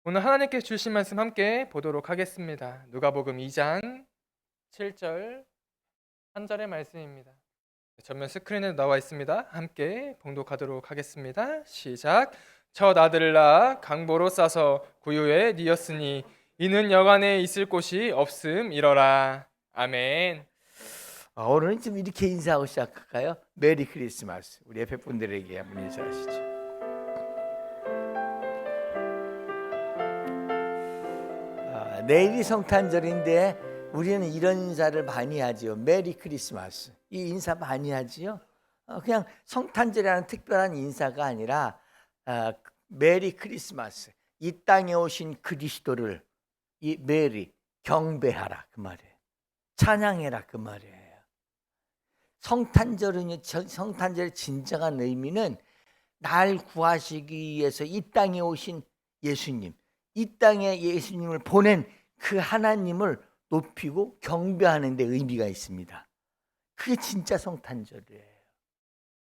오늘 하나님께 주신 말씀 함께 보도록 하겠습니다. 누가복음 2장 7절 한 절의 말씀입니다. 전면 스크린에 나와 있습니다. 함께 봉독하도록 하겠습니다. 시작. 첫 아들을 낳아 강보로 싸서 구유에 뉘었으니 이는 여간에 있을 곳이 없음이러라. 아멘. 오늘은 좀 이렇게 인사하고 시작할까요? 메리 크리스마스. 우리 옆에 분들에게 한번 인사하시죠. 내일이 성탄절인데 우리는 이런 인사를 많이 하지요. 메리 크리스마스. 이 인사 많이 하지요. 그냥 성탄절이라는 특별한 인사가 아니라 메리 크리스마스. 이 땅에 오신 그리스도를 이 메리 경배하라 그 말이에요. 찬양해라 그 말이에요. 성탄절의 진정한 의미는 날 구하시기 위해서 이 땅에 오신 예수님, 이 땅에 예수님을 보낸 그 하나님을 높이고 경배하는 데 의미가 있습니다. 그게 진짜 성탄절이에요.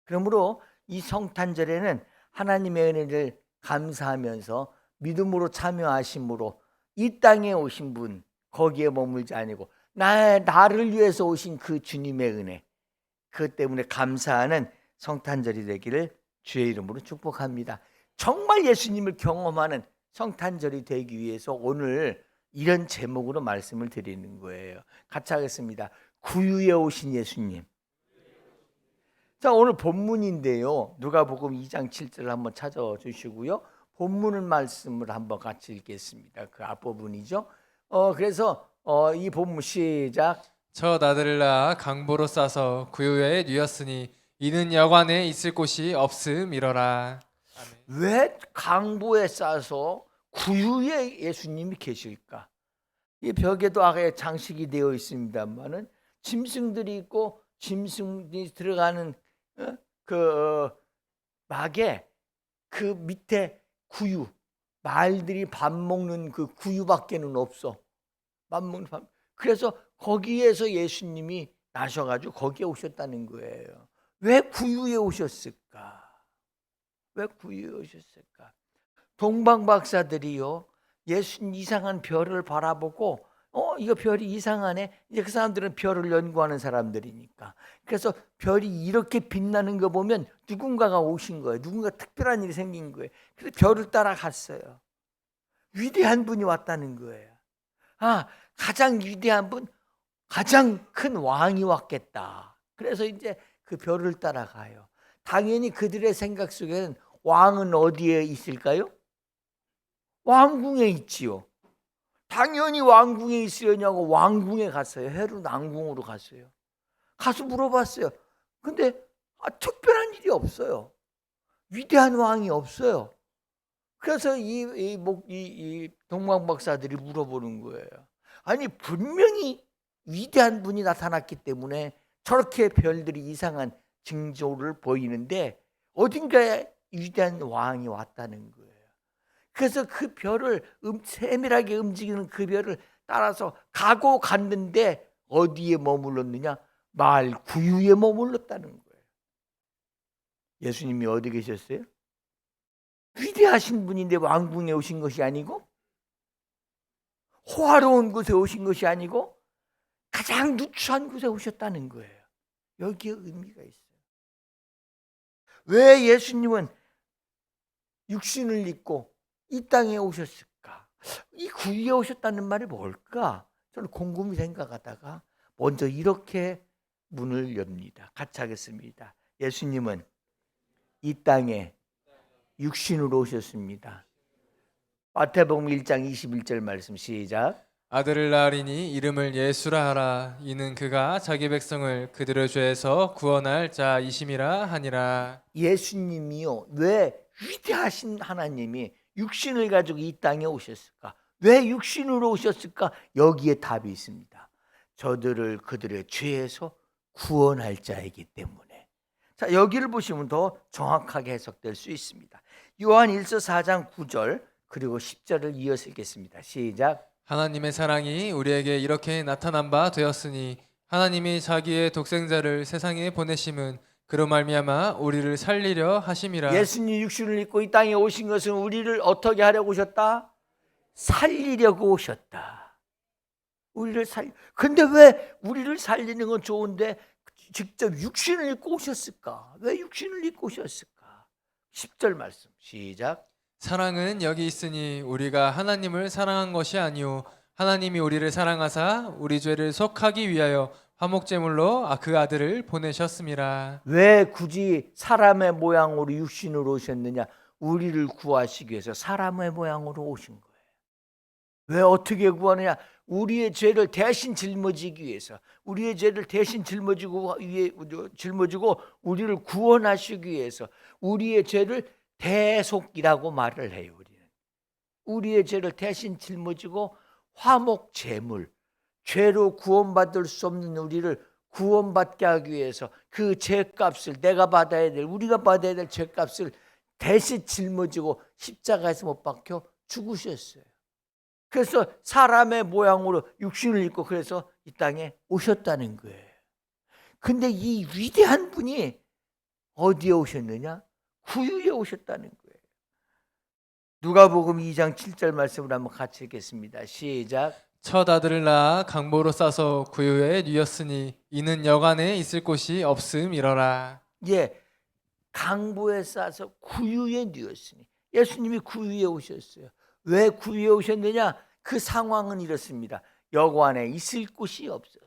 그러므로 이 성탄절에는 하나님의 은혜를 감사하면서 믿음으로 참여하심으로 이 땅에 오신 분, 거기에 머물지 아니고 나를 위해서 오신 그 주님의 은혜, 그것 때문에 감사하는 성탄절이 되기를 주의 이름으로 축복합니다. 정말 예수님을 경험하는 성탄절이 되기 위해서 오늘 이런 제목으로 말씀을 드리는 거예요. 같이 하겠습니다. 구유에 오신 예수님. 자, 오늘 본문인데요. 누가복음 2장 7절을 한번 찾아주시고요. 본문을 말씀을 한번 같이 읽겠습니다. 그 앞부분이죠. 그래서 이 본문 시작. 첫 아들을 낳아 강보로 싸서 구유에 뉘었으니 이는 여관에 있을 곳이 없음이러라. 왜 강보에 싸서 구유에 예수님이 계실까? 이 벽에도 아예 장식이 되어 있습니다만은 짐승들이 있고 짐승이 들어가는 막에 그 밑에 구유, 말들이 밥 먹는 그 구유밖에는 없어. 밥 먹는 밥. 그래서 거기에서 예수님이 나셔가지고 거기에 오셨다는 거예요. 왜 구유에 오셨을까? 왜 구유에 오셨을까? 동방 박사들이요, 예수님 이상한 별을 바라보고 이거 별이 이상하네. 이제 그 사람들은 별을 연구하는 사람들이니까. 그래서 별이 이렇게 빛나는 거 보면 누군가가 오신 거예요. 누군가 특별한 일이 생긴 거예요. 그래서 별을 따라갔어요. 위대한 분이 왔다는 거예요. 가장 위대한 분, 가장 큰 왕이 왔겠다. 그래서 이제 그 별을 따라가요. 당연히 그들의 생각 속에는 왕은 어디에 있을까요? 왕궁에 있지요. 당연히 왕궁에 있으려냐고 왕궁에 갔어요. 헤롯 왕궁으로 갔어요. 가서 물어봤어요. 근데 특별한 일이 없어요. 위대한 왕이 없어요. 그래서 이 동방 박사들이 물어보는 거예요. 아니, 분명히 위대한 분이 나타났기 때문에 저렇게 별들이 이상한 징조를 보이는데 어딘가에 위대한 왕이 왔다는 거예요. 그래서 그 별을 세밀하게 움직이는 그 별을 따라서 가고 갔는데 어디에 머물렀느냐? 말 구유에 머물렀다는 거예요. 예수님이 어디 계셨어요? 위대하신 분인데 왕궁에 오신 것이 아니고, 호화로운 곳에 오신 것이 아니고 가장 누추한 곳에 오셨다는 거예요. 여기에 의미가 있어요. 왜 예수님은 육신을 입고 이 땅에 오셨을까? 이 구유에 오셨다는 말이 뭘까? 저는 곰곰이 생각하다가 먼저 이렇게 문을 엽니다. 같이 하겠습니다. 예수님은 이 땅에 육신으로 오셨습니다. 마태복음 1장 21절 말씀 시작. 아들을 낳으리니 이름을 예수라 하라. 이는 그가 자기 백성을 그들의 죄에서 구원할 자이심이라 하니라. 예수님이요, 왜 위대하신 하나님이 육신을 가지고 이 땅에 오셨을까? 왜 육신으로 오셨을까? 여기에 답이 있습니다. 저들을 그들의 죄에서 구원할 자이기 때문에. 자, 여기를 보시면 더 정확하게 해석될 수 있습니다. 요한 1서 4장 9절 그리고 10절을 이어서 읽겠습니다. 시작. 하나님의 사랑이 우리에게 이렇게 나타난 바 되었으니 하나님이 자기의 독생자를 세상에 보내심은 그로 말미암아 우리를 살리려 하심이라. 예수님 육신을 입고 이 땅에 오신 것은 우리를 어떻게 하려고 오셨다? 살리려고 오셨다. 우리를 근데 왜 우리를 살리는 건 좋은데 직접 육신을 입고 오셨을까? 왜 육신을 입고 오셨을까? 10절 말씀 시작. 사랑은 여기 있으니 우리가 하나님을 사랑한 것이 아니요 하나님이 우리를 사랑하사 우리 죄를 속하기 위하여 화목제물로 그 아들을 보내셨음이라. 왜 굳이 사람의 모양으로 육신으로 오셨느냐? 우리를 구하시기 위해서 사람의 모양으로 오신 거예요. 왜 어떻게 구하느냐? 우리의 죄를 대신 짊어지기 위해서, 우리의 죄를 대신 짊어지고 우리를 구원하시기 위해서, 우리의 죄를 대속이라고 말을 해요. 우리의 죄를 대신 짊어지고 화목 제물, 죄로 구원받을 수 없는 우리를 구원받게 하기 위해서 그 죄값을 내가 받아야 될, 우리가 받아야 될 죄값을 대신 짊어지고 십자가에서 못 박혀 죽으셨어요. 그래서 사람의 모양으로 육신을 입고 그래서 이 땅에 오셨다는 거예요. 근데 이 위대한 분이 어디에 오셨느냐? 구유에 오셨다는 거예요. 누가복음 2장 7절 말씀을 한번 같이 읽겠습니다. 시작. 첫 아들을 낳아 강보로 싸서 구유에 뉘었으니 이는 여간에 있을 곳이 없음이러라. 예, 강보에 싸서 구유에 뉘었으니 예수님이 구유에 오셨어요. 왜 구유에 오셨느냐? 그 상황은 이렇습니다. 여관에 있을 곳이 없어서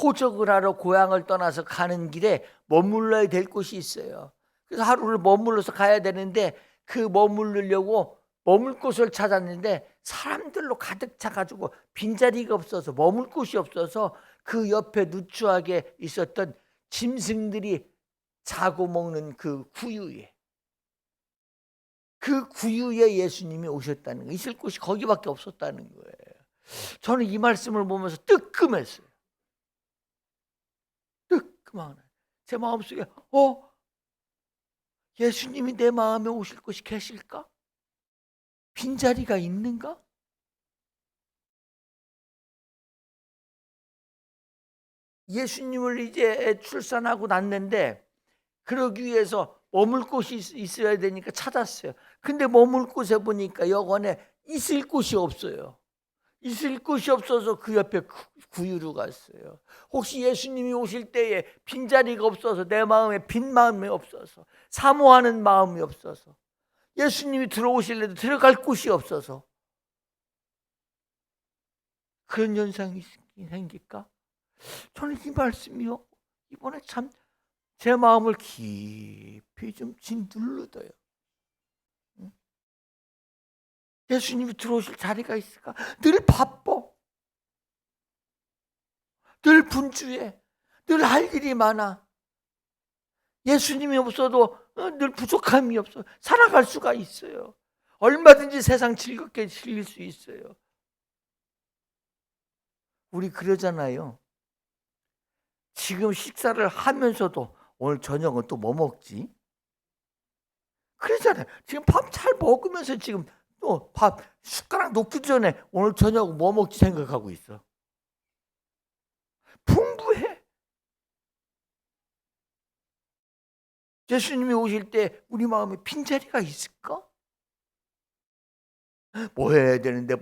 호적을 하러 고향을 떠나서 가는 길에 머물러야 될 곳이 있어요. 그래서 하루를 머물러서 가야 되는데 그 머무르려고 머물 곳을 찾았는데 사람들로 가득 차가지고 빈자리가 없어서 머물 곳이 없어서 그 옆에 누추하게 있었던 짐승들이 자고 먹는 그 구유에, 그 구유에 예수님이 오셨다는 거예요. 있을 곳이 거기밖에 없었다는 거예요. 저는 이 말씀을 보면서 뜨끔했어요. 뜨끔하네. 제 마음속에 예수님이 내 마음에 오실 곳이 계실까? 빈자리가 있는가? 예수님을 이제 출산하고 났는데 그러기 위해서 머물 곳이 있어야 되니까 찾았어요. 근데 머물 곳에 보니까 여관에 있을 곳이 없어요. 있을 곳이 없어서 그 옆에 구유로 갔어요. 혹시 예수님이 오실 때에 빈자리가 없어서 내 마음에 빈 마음이 없어서 사모하는 마음이 없어서 예수님이 들어오실래도 들어갈 곳이 없어서 그런 현상이 생길까? 저는 이 말씀이요 이번에 참 제 마음을 깊이 좀 짓눌러둬요. 예수님이 들어오실 자리가 있을까? 늘 바빠, 늘 분주해, 늘 할 일이 많아. 예수님이 없어도 늘 부족함이 없어. 살아갈 수가 있어요. 얼마든지 세상 즐겁게 즐길 수 있어요. 우리 그러잖아요. 지금 식사를 하면서도 오늘 저녁은 또 뭐 먹지? 그러잖아요. 지금 밥 잘 먹으면서 지금 또 밥 숟가락 놓기 전에 오늘 저녁 뭐 먹지 생각하고 있어. 풍부해. 예수님이 오실 때 우리 마음에 빈자리가 있을까? 뭐 해야 되는데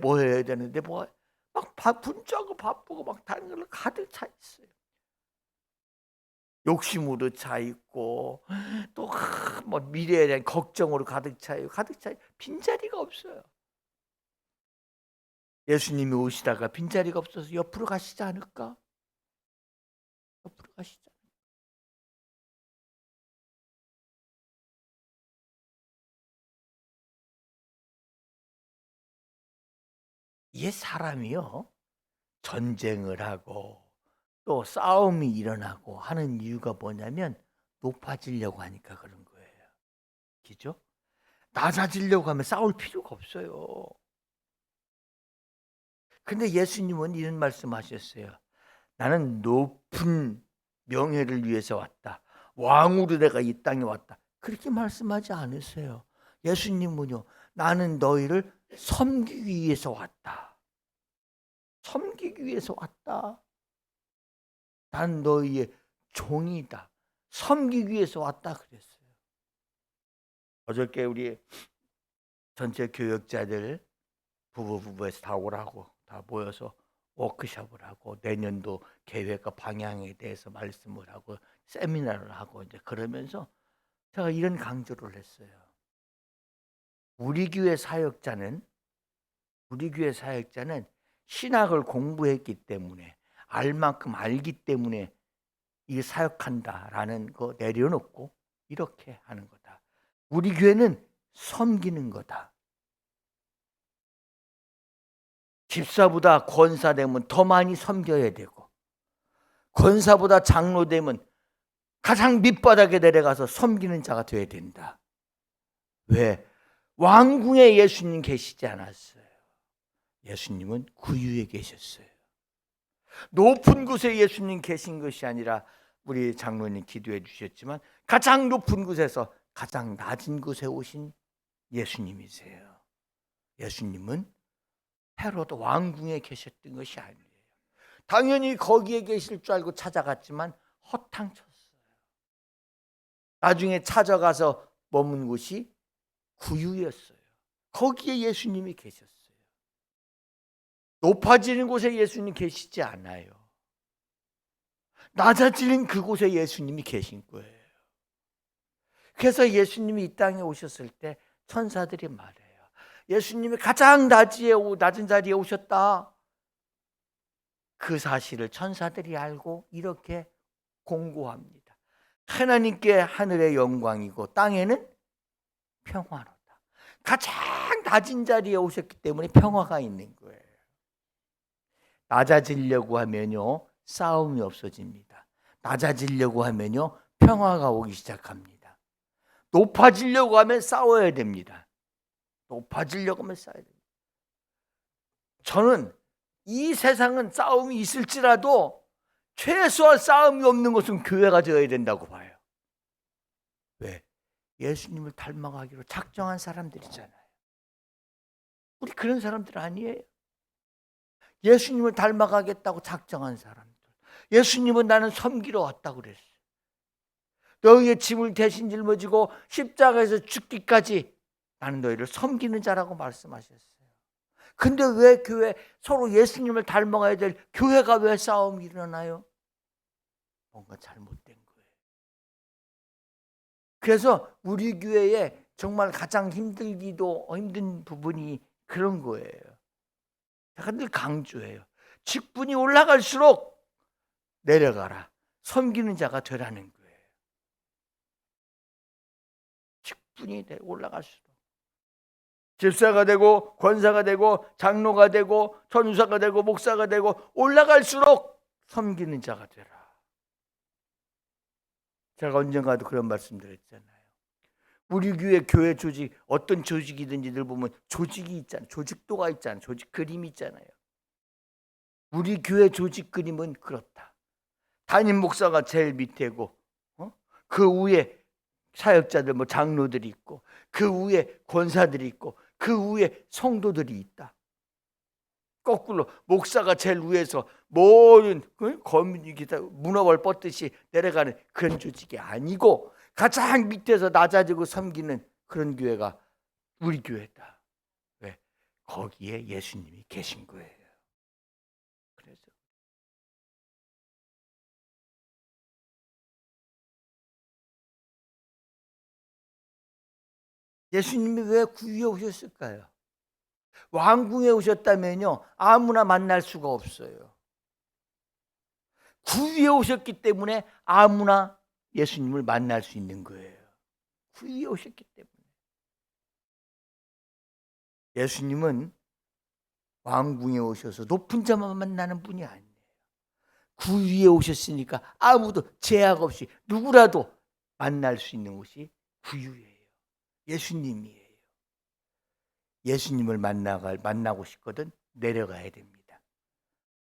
막 분주하고 바쁘고 막 다른 걸로 가득 차 있어요. 욕심으로 차 있고 또 뭐 미래에 대한 걱정으로 가득 차요. 빈자리가 없어요. 예수님이 오시다가 빈자리가 없어서 옆으로 가시지 않을까? 옆으로 가시지 않을까? 이 사람이요 전쟁을 하고 또 싸움이 일어나고 하는 이유가 뭐냐면 높아지려고 하니까 그런 거예요. 그죠? 낮아지려고 하면 싸울 필요가 없어요. 근데 예수님은 이런 말씀하셨어요. 나는 높은 명예를 위해서 왔다. 왕으로 내가 이 땅에 왔다. 그렇게 말씀하지 않으세요. 예수님은요. 나는 너희를 섬기기 위해서 왔다. 섬기기 위해서 왔다. 난 너희의 종이다. 섬기기 위해서 왔다 그랬어요. 어저께 우리 전체 교역자들 부부에서 다 오라고 다 모여서 워크숍을 하고 내년도 계획과 방향에 대해서 말씀을 하고 세미나를 하고 이제 그러면서 제가 이런 강조를 했어요. 우리 교회 사역자는 신학을 공부했기 때문에 알 만큼 알기 때문에 이 사역한다라는 거 내려놓고 이렇게 하는 거다. 우리 교회는 섬기는 거다. 집사보다 권사 되면 더 많이 섬겨야 되고, 권사보다 장로 되면 가장 밑바닥에 내려가서 섬기는 자가 되어야 된다. 왜? 왕궁에 예수님 계시지 않았어요. 예수님은 구유에 계셨어요. 높은 곳에 예수님 계신 것이 아니라 우리 장로님 기도해 주셨지만 가장 높은 곳에서 가장 낮은 곳에 오신 예수님이세요. 예수님은 헤로드 왕궁에 계셨던 것이 아니에요. 당연히 거기에 계실 줄 알고 찾아갔지만 허탕쳤어요. 나중에 찾아가서 머문 곳이 구유였어요. 거기에 예수님이 계셨어요. 높아지는 곳에 예수님 계시지 않아요. 낮아지는 그곳에 예수님이 계신 거예요. 그래서 예수님이 이 땅에 오셨을 때 천사들이 말해요. 예수님이 가장 낮은 자리에 오셨다. 그 사실을 천사들이 알고 이렇게 공고합니다. 하나님께 하늘의 영광이고 땅에는 평화로다. 가장 낮은 자리에 오셨기 때문에 평화가 있는 거예요. 낮아지려고 하면요 싸움이 없어집니다. 낮아지려고 하면요 평화가 오기 시작합니다. 높아지려고 하면 싸워야 됩니다. 높아지려고 하면 싸워야 됩니다. 저는 이 세상은 싸움이 있을지라도 최소한 싸움이 없는 것은 교회가 되어야 된다고 봐요. 왜? 예수님을 닮아가기로 작정한 사람들이잖아요. 우리 그런 사람들 아니에요. 예수님을 닮아가겠다고 작정한 사람들. 예수님은 나는 섬기러 왔다고 그랬어요. 너희의 짐을 대신 짊어지고 십자가에서 죽기까지 나는 너희를 섬기는 자라고 말씀하셨어요. 근데 왜 교회 서로 예수님을 닮아가야 될 교회가 왜 싸움이 일어나요? 뭔가 잘못된 거예요. 그래서 우리 교회에 정말 가장 힘든 부분이 그런 거예요. 제가 늘 강조해요. 직분이 올라갈수록 내려가라. 섬기는 자가 되라는 거예요. 직분이 올라갈수록. 집사가 되고 권사가 되고 장로가 되고 전우사가 되고 목사가 되고 올라갈수록 섬기는 자가 되라. 제가 언젠가도 그런 말씀 드렸잖아요. 우리 교회 조직, 어떤 조직이든지 늘 보면 조직이 있잖아요. 조직도가 있잖아요. 조직 그림이 있잖아요. 우리 교회 조직 그림은 그렇다. 담임 목사가 제일 밑에고 그 위에 사역자들 장로들이 있고 그 위에 권사들이 있고 그 위에 성도들이 있다. 거꾸로 목사가 제일 위에서 모든 문어벌 뻗듯이 내려가는 그런 조직이 아니고 가장 밑에서 낮아지고 섬기는 그런 교회가 우리 교회다. 왜? 거기에 예수님이 계신 거예요. 그래서 예수님이 왜 구유에 오셨을까요? 왕궁에 오셨다면요 아무나 만날 수가 없어요. 구유에 오셨기 때문에 아무나 예수님을 만날 수 있는 거예요. 구유에 오셨기 때문에. 예수님은 왕궁에 오셔서 높은 자만 만나는 분이 아니에요. 구유에 오셨으니까 아무도 제약 없이 누구라도 만날 수 있는 곳이 구유예요. 예수님이에요. 예수님을 만나고 싶거든 내려가야 됩니다.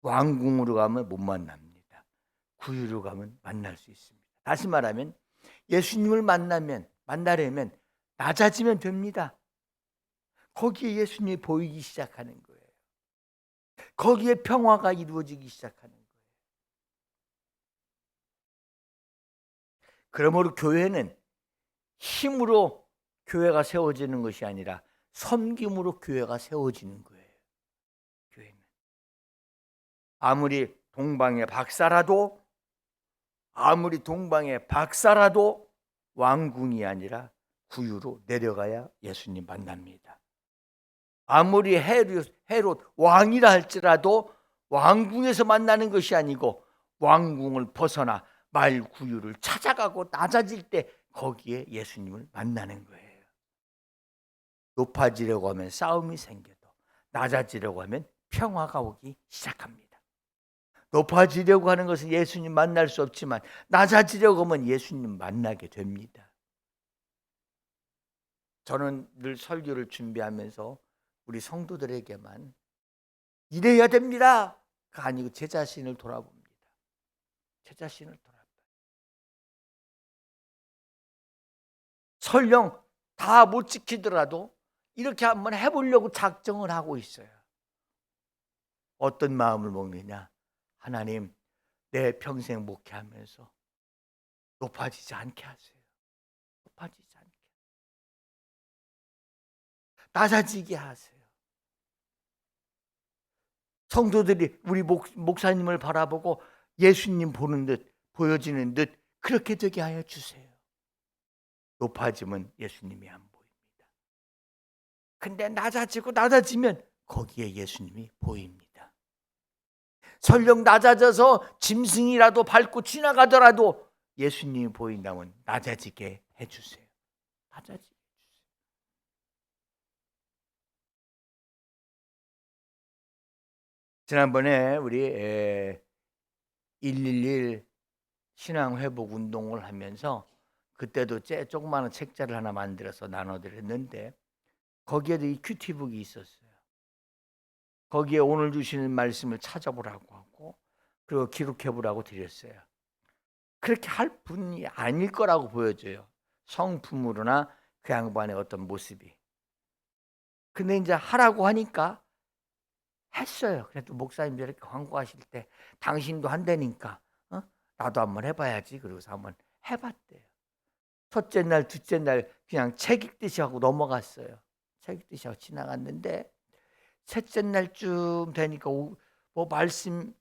왕궁으로 가면 못 만납니다. 구유로 가면 만날 수 있습니다. 다시 말하면 예수님을 만나려면 낮아지면 됩니다. 거기에 예수님이 보이기 시작하는 거예요. 거기에 평화가 이루어지기 시작하는 거예요. 그러므로 교회는 힘으로 교회가 세워지는 것이 아니라 섬김으로 교회가 세워지는 거예요. 아무리 동방의 박사라도 왕궁이 아니라 구유로 내려가야 예수님 만납니다. 아무리 헤롯 왕이라 할지라도 왕궁에서 만나는 것이 아니고 왕궁을 벗어나 마을 구유를 찾아가고 낮아질 때 거기에 예수님을 만나는 거예요. 높아지려고 하면 싸움이 생겨도 낮아지려고 하면 평화가 오기 시작합니다. 높아지려고 하는 것은 예수님 만날 수 없지만 낮아지려고 하면 예수님 만나게 됩니다. 저는 늘 설교를 준비하면서 우리 성도들에게만 이래야 됩니다가 아니고 제 자신을 돌아봅니다. 제 자신을 돌아봐요. 설령 다 못 지키더라도 이렇게 한번 해보려고 작정을 하고 있어요. 어떤 마음을 먹느냐? 하나님, 내 평생 목회하면서 높아지지 않게 하세요. 높아지지 않게. 낮아지게 하세요. 성도들이 우리 목사님을 바라보고 예수님 보는 듯, 보여지는 듯 그렇게 되게 하여 주세요. 높아지면 예수님이 안 보입니다. 근데 낮아지면 거기에 예수님이 보입니다. 설령 낮아져서 짐승이라도 밟고 지나가더라도 예수님이 보인다면 낮아지게 해주세요. 낮아지게 해주세요. 지난번에 우리 111 신앙회복 운동을 하면서 그때도 조그마한 책자를 하나 만들어서 나눠드렸는데 거기에도 이 큐티북이 있었어요. 거기에 오늘 주시는 말씀을 찾아보라고 하고 그리고 기록해보라고 드렸어요. 그렇게 할 분이 아닐 거라고 보여져요. 성품으로나 그 양반의 어떤 모습이. 근데 이제 하라고 하니까 했어요. 그래도 목사님들 이렇게 광고하실 때 당신도 한다니까 나도 한번 해봐야지. 그러고서 한번 해봤대요. 첫째 날, 둘째 날 그냥 책 읽듯이 하고 넘어갔어요. 책 읽듯이 하고 지나갔는데 셋째 날쯤 되니까 뭐 말씀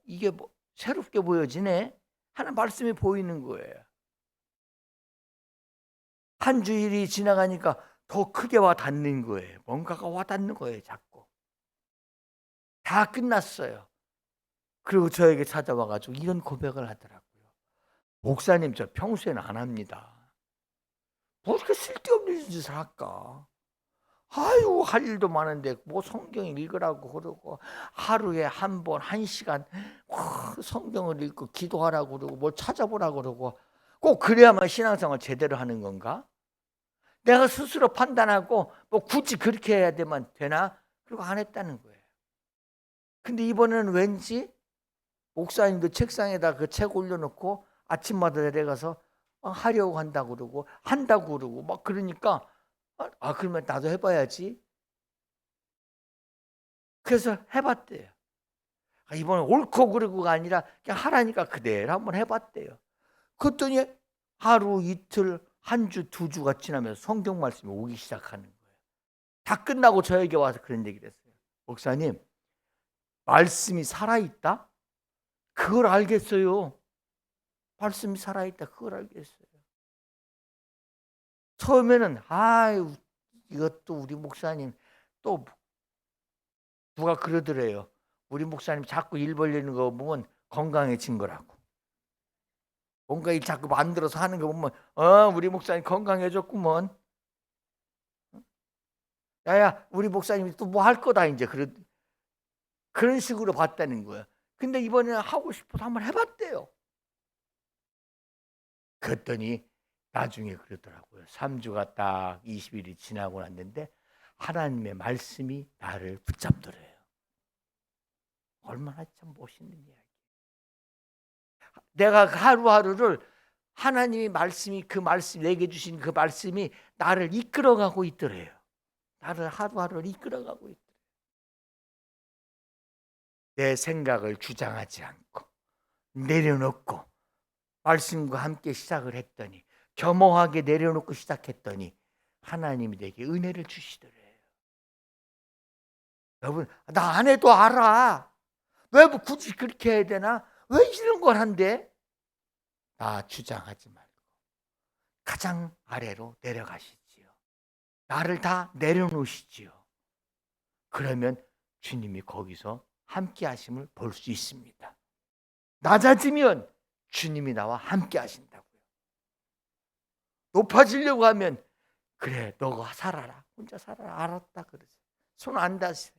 이게 뭐 새롭게 보여지네 하는 말씀이 보이는 거예요. 한 주일이 지나가니까 더 크게 와닿는 거예요. 뭔가가 와닿는 거예요. 자꾸 다 끝났어요. 그리고 저에게 찾아와가지고 이런 고백을 하더라고요. 목사님, 저 평소에는 안 합니다. 뭐 이렇게 쓸데없는 짓을 할까? 아유, 할 일도 많은데 뭐 성경 읽으라고 그러고 하루에 한 번, 1시간 성경을 읽고 기도하라고 그러고 뭘 찾아보라고 그러고 꼭 그래야만 신앙생활 제대로 하는 건가? 내가 스스로 판단하고 뭐 굳이 그렇게 해야 되나? 그리고 안 했다는 거예요. 근데 이번에는 왠지 목사님도 책상에다 그 책 올려놓고 아침마다 내려가서 하려고 한다고 그러고 막 그러니까 그러면 나도 해봐야지. 그래서 해봤대요. 이번에 옳고 그르고가 아니라 그냥 하라니까 그대로 한번 해봤대요. 그랬더니 하루, 이틀, 한 주, 2주가 지나면서 성경 말씀이 오기 시작하는 거예요. 다 끝나고 저에게 와서 그런 얘기를 했어요. 목사님, 말씀이 살아있다? 그걸 알겠어요. 말씀이 살아있다. 그걸 알겠어요. 처음에는 이것도 우리 목사님 또 누가 그러더래요. 우리 목사님 자꾸 일 벌리는 거 보면 건강해진 거라고. 뭔가 일 자꾸 만들어서 하는 거 보면 우리 목사님 건강해졌구먼. 야야, 우리 목사님이 또 뭐 할 거다 이제 그런 식으로 봤다는 거예요. 근데 이번에는 하고 싶어서 한번 해봤대요. 그랬더니 나중에 그러더라고요. 3주가 딱 20일이 지나고 났는데 하나님의 말씀이 나를 붙잡더래요. 얼마나 참 멋있는 이야기. 내가 하루하루를 하나님의 말씀이 내게 주신 그 말씀이 나를 이끌어가고 있더래요. 나를 하루하루를 이끌어가고 있더래요. 내 생각을 주장하지 않고 내려놓고 말씀과 함께 시작을 했더니 겸허하게 내려놓고 시작했더니 하나님이 내게 은혜를 주시더래요. 여러분, 나 안 해도 알아. 왜 굳이 그렇게 해야 되나? 왜 이런 걸 한대? 나 주장하지 말고 가장 아래로 내려가시지요. 나를 다 내려놓으시지요. 그러면 주님이 거기서 함께 하심을 볼 수 있습니다. 낮아지면 주님이 나와 함께 하신다고요. 높아지려고 하면 그래 너가 살아라. 혼자 살아라. 알았다 그러세요. 손 안 다세요.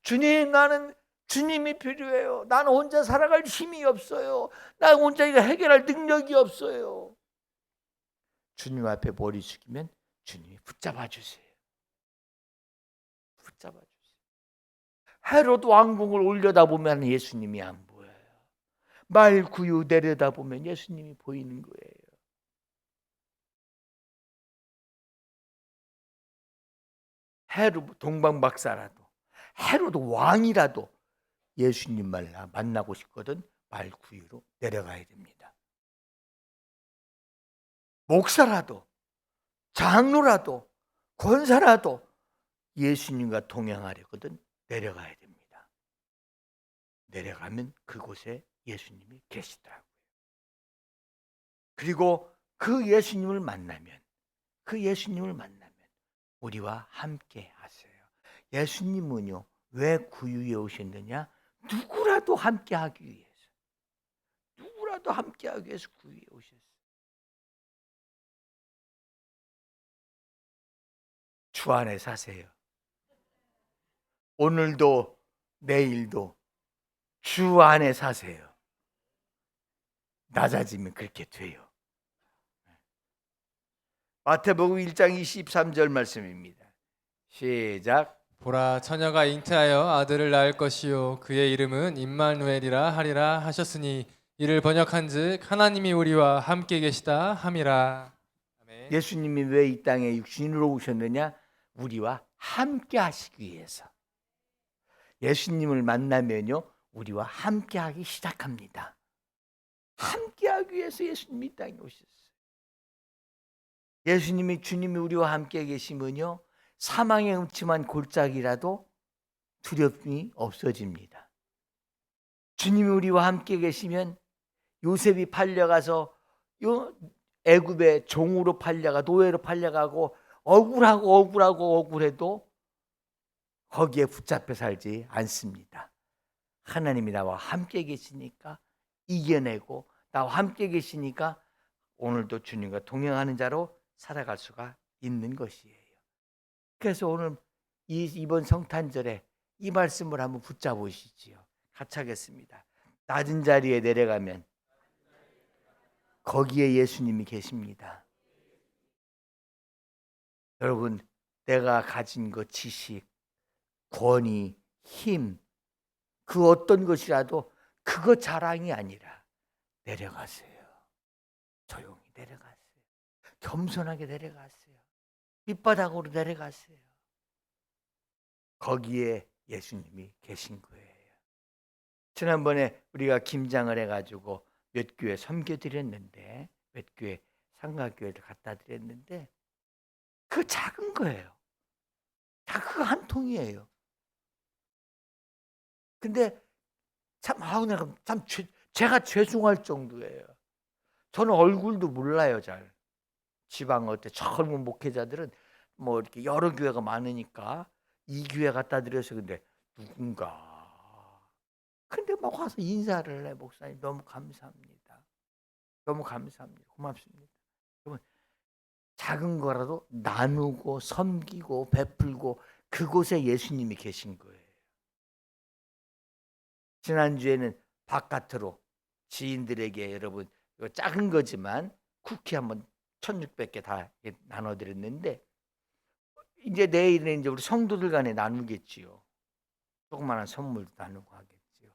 주님 나는 주님이 필요해요. 나는 혼자 살아갈 힘이 없어요. 나 혼자 이거 해결할 능력이 없어요. 주님 앞에 머리 숙이면 주님이 붙잡아 주세요. 붙잡아 주세요. 헤롯 왕궁을 올려다보면 예수님이 안 보여요. 말 구유 내려다보면 예수님이 보이는 거예요. 헤롯 동방박사라도 헤롯 왕이라도 예수님 만나고 싶거든 말 구유로 내려가야 됩니다. 목사라도 장로라도 권사라도 예수님과 동행하려거든 내려가야 됩니다. 내려가면 그곳에 예수님이 계시더라고요. 그리고 그 예수님을 만나면 우리와 함께 하세요. 예수님은요 왜 구유에 오셨느냐? 누구라도 함께 하기 위해서 구유에 오셨어요. 주 안에 사세요. 오늘도 내일도 주 안에 사세요. 낮아지면 그렇게 돼요. 마태복음 1장 23절 말씀입니다. 시작. 보라 처녀가 잉태하여 아들을 낳을 것이요 그의 이름은 임마누엘이라 하리라 하셨으니 이를 번역한즉 하나님이 우리와 함께 계시다 함이라. 아멘. 예수님이 왜 이 땅에 육신으로 오셨느냐? 우리와 함께 하시기 위해서. 예수님을 만나면요 우리와 함께 하기 시작합니다. 함께 하기 위해서 예수님이 이 땅에 오셨어요. 주님이 우리와 함께 계시면요 사망의 음침한 골짜기라도 두려움이 없어집니다. 주님이 우리와 함께 계시면 요셉이 팔려가서 애굽의 종으로 팔려가 노예로 팔려가고 억울해도 거기에 붙잡혀 살지 않습니다. 하나님이 나와 함께 계시니까 이겨내고 나와 함께 계시니까 오늘도 주님과 동행하는 자로 살아갈 수가 있는 것이에요. 그래서 오늘 이번 성탄절에 이 말씀을 한번 붙잡으시지요. 같이 하겠습니다. 낮은 자리에 내려가면 거기에 예수님이 계십니다. 여러분 내가 가진 것 지식, 권위, 힘 그 어떤 것이라도 그거 자랑이 아니라 내려가세요. 조용히 내려가세요. 겸손하게 내려가세요. 밑바닥으로 내려가세요. 거기에 예수님이 계신 거예요. 지난번에 우리가 김장을 해가지고 몇 교회 섬겨드렸는데 몇 교회 상가교회를 갖다 드렸는데 그 작은 거예요. 다 그 한 통이에요. 근데 참 내가 참 제가 죄송할 정도예요. 저는 얼굴도 몰라요 잘. 지방 어때 젊은 목회자들은 뭐 이렇게 여러 교회가 많으니까 이 교회 갖다 드려서 근데 근데 막 와서 인사를 해. 목사님 너무 감사합니다. 너무 감사합니다. 고맙습니다. 여러분 작은 거라도 나누고 섬기고 베풀고 그곳에 예수님이 계신 거예요. 지난주에는 바깥으로 지인들에게 여러분 이거 작은 거지만 쿠키 한번 1600개 다 나눠드렸는데 이제 내일은 이제 우리 성도들 간에 나누겠지요. 조그마한 선물도 나누고 하겠지요.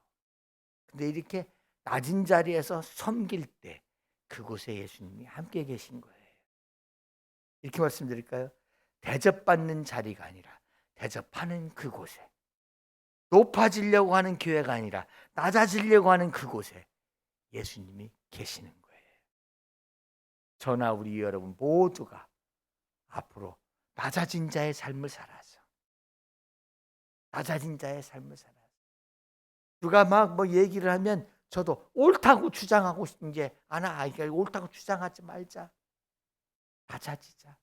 근데 이렇게 낮은 자리에서 섬길 때 그곳에 예수님이 함께 계신 거예요. 이렇게 말씀드릴까요? 대접받는 자리가 아니라 대접하는 그곳에, 높아지려고 하는 교회가 아니라 낮아지려고 하는 그곳에 예수님이 계시는 거예요. 저나 우리 여러분 모두가 앞으로 낮아진 자의 삶을 살아서 누가 막 뭐 얘기를 하면 저도 옳다고 주장하고 이제 옳다고 주장하지 말자. 낮아지자.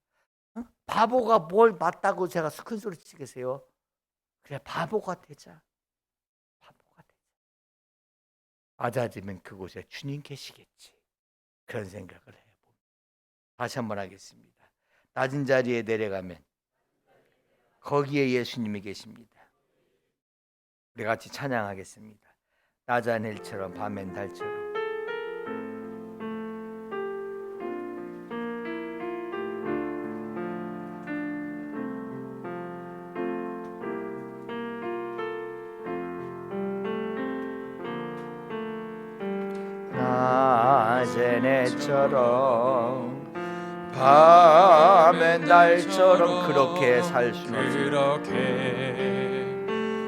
어? 바보가 뭘 맞다고 제가 큰 소리 치겠어요. 그래 바보가 되자. 바보가 되자. 낮아지면 그곳에 주님 계시겠지. 그런 생각을 해봅니다. 다시 한번 하겠습니다. 낮은 자리에 내려가면 거기에 예수님이 계십니다. 우리 같이 찬양하겠습니다. 낮은 헬처럼 밤엔 달처럼. 낮은 해처럼 밤엔 달처럼 그렇게 살 수는 없습니다. 그렇게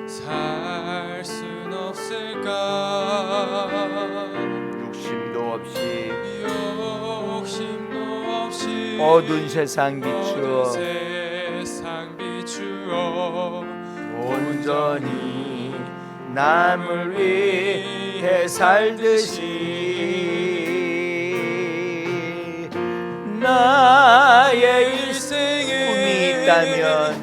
살 순 없을까? 욕심도 없이 욕심도 없이 어두운 세상 비추어 세상 비추어 온전히 남을 위해 살듯이 나의 일생에 꿈이 있다면